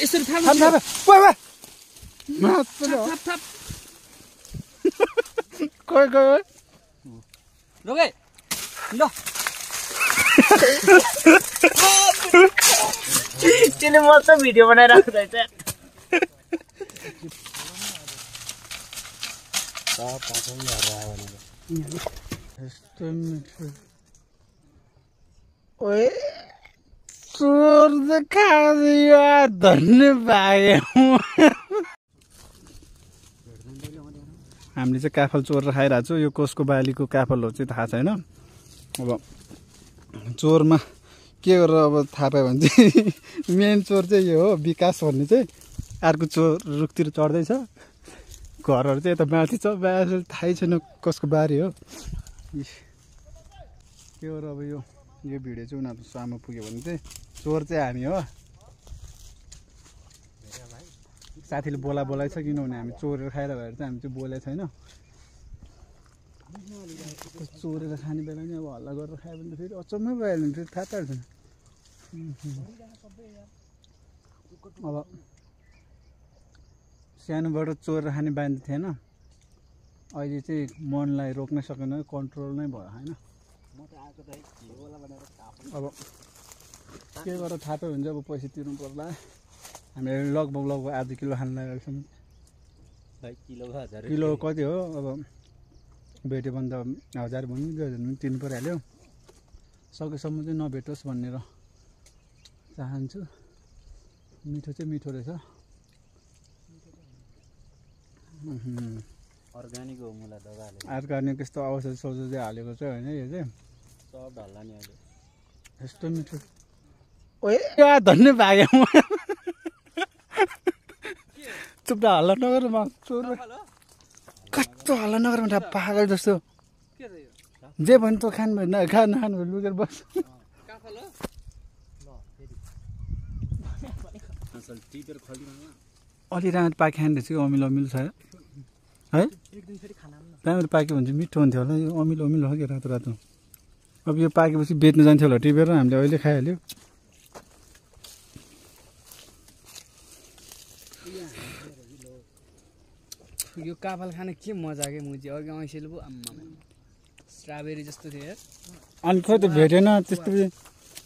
यसरी थाप ओए थाप कोइ रोके ल तिमीले मस्त भिडियो बनाइराख्नु रहेछ ओए चोर देखा दियो धन्यवाद हामीले चाहिँ काफल चोरेर खाइरहेको छु यो कसको बालीको काफल हो चाहिँ थाहा छैन अब चोरमा के गरेर अब थाहा पायो भने चाहिँ मेन चोर चाहिँ यो हो विकास भन्ने चाहिँ अर्को चोर रुखतिर चढ्दैछ घरहरू चाहिँ यता माथि छ बाहिर थाहै छैन कसको बारी हो के गरेर अब यो भिडियो चाहिँ उनीहरू सामु पुग्यो भने चाहिँ चोर चाहिँ हामी हो साथीले बोलाइ छ किनभने हामी चोरेर खाएर भएर चाहिँ हामी चाहिँ बोलेको छैन चोरेर खाने बेला नि अब हल्ला गरेर खायो भने त फेरि अचम्मै भइहाल्यो भने फेरि थाहा पाइहाल्छ अब सानोबाट चोरेर खाने बानी थिएन अहिले चाहिँ मनलाई रोक्न सकेन कन्ट्रोल नै भयो होइन अब के गरेर थाहा पायो भने चाहिँ अब पैसा तिर्नु पर्ला हामीले लगभग आधा किलो खान लागेको छौँ किलो कति हो अब भेट्यो भने त 1000 भन्नु 2000 पनि तिर्नु परिहाल्यो सकेसम्म चाहिँ नभेटोस् भनेर चाहन्छु मिठो चाहिँ मिठो रहेछ अर्ग्यानिक हो मुला दबाले अर्ग्यानिक यस्तो औषधि सौषधि हालेको चाहिँ होइन यो चाहिँ सब ढल्ला नि अहिले यस्तो मिठो ओए धन्य भाग्यो चुप हल्ला नगर म चोर कस्तो हल्ला नगर पागल जस्तो जे भन्नु त खानु भयो नखानु भयो लुकेर बस अलि राम्ररी पाके खाने रहेछ अमिलो छ है राम्ररी पाक्यो भने चाहिँ मिठो हुन्थ्यो होला यो अमिलो हो कि रातो रातो अब यो पाकेपछि बेच्नु जान्थ्यो होला टिपेर हामीले अहिले खाइहाल्यो यो काफल खाने के मजा के मुजी अघि ऐसेले पो आम्मा स्ट्रबेरी जस्तो थियो अनि खोइ त भेटेन त्यस्तो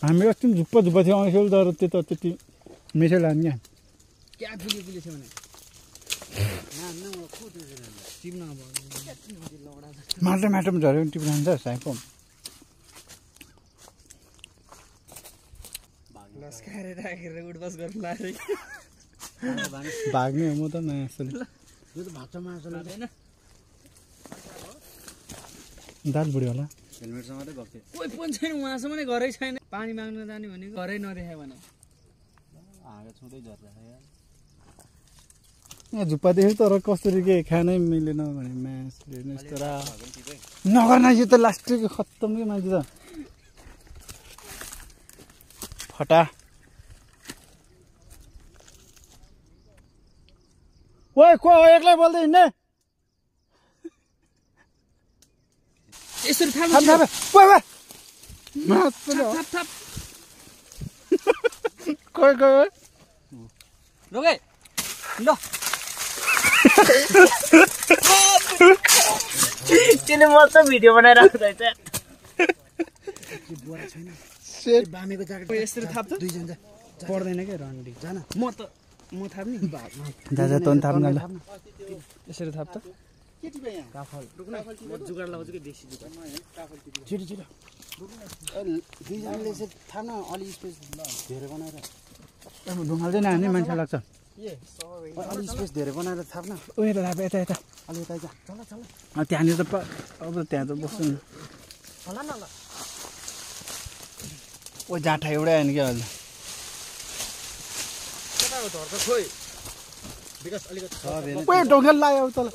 हामी अस्ति झुप्पा थियो ऐसेल तर त्यो त त्यति मिठो लाग्ने क्या फुली थियो भने माटोमा झऱ्यो भने टिप्नु जान्छ साइको भाग्ने हो म त नयाँ दाल बुढी होला हेलमेटसँग मात्रै गएको थियो कोही पनि छैन उहाँसम्म नै घरै छैन पानी माग्न जाने भनेको घरै नदेखायो भने हाँगा छुँदै झर्छ झुप्पा देख्यो तर कसरी के खानै मिलेन भने मासले यस्तो नगर्न यो त लास्टै खत्तम के मान्छे त फटा ओए को एक्लै बोल्दै हिँड्ने यसरी थाप ओए थाप कोइ रोके ल तिमीले मस्त भिडियो बनाइराख्नु रहेछ बामेको ज्याकेट यसरी थाप्छ दुईजना पर्दैन क्या रन्डी जान म थाप्ने दादा तँ थाप्न ल यसरी थाप त काफल म जुगाड लगाउँछु कि देशी जुगाड छिटो दुईजनाले यसरी थाप्न अलि स्पेस धेरै बनाएर ढुङ्गाल्दै नहाल्ने मान्छे लाग्छ अलि स्पेस धेरै बनाएर थाप्न ओ यता थाप यता अलि यता चल त्यहाँनिर त अब त्यहाँ त बस्नु ओ जाँठा एउटै आएन क्या अहिले ढुङ्गा लाग्यो तल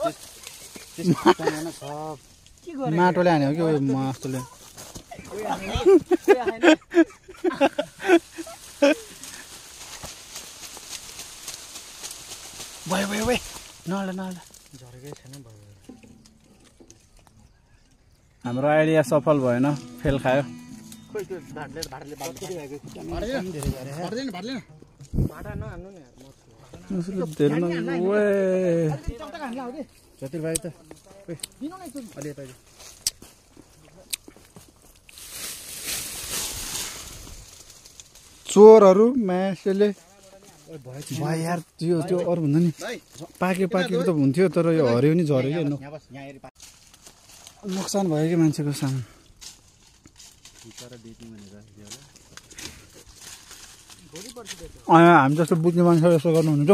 माटोले हान्यो कि मास्तोले भयो नला झरेकै छैन हाम्रो आइडिया सफल भएन फेल खायो भाटा नहान्नु नि उसले धेरै ओए जति भाइ त अलि यता चोरहरू मासुले भयो यार त्यो त्यो अरू भन्दा नि पाकेको त हुन्थ्यो तर यो हरियो नि झऱ्यो कि नोक्सान भयो कि मान्छेको सामान हामी जस्तो बुझ्ने मान्छेले यसो गर्नुहुन्छ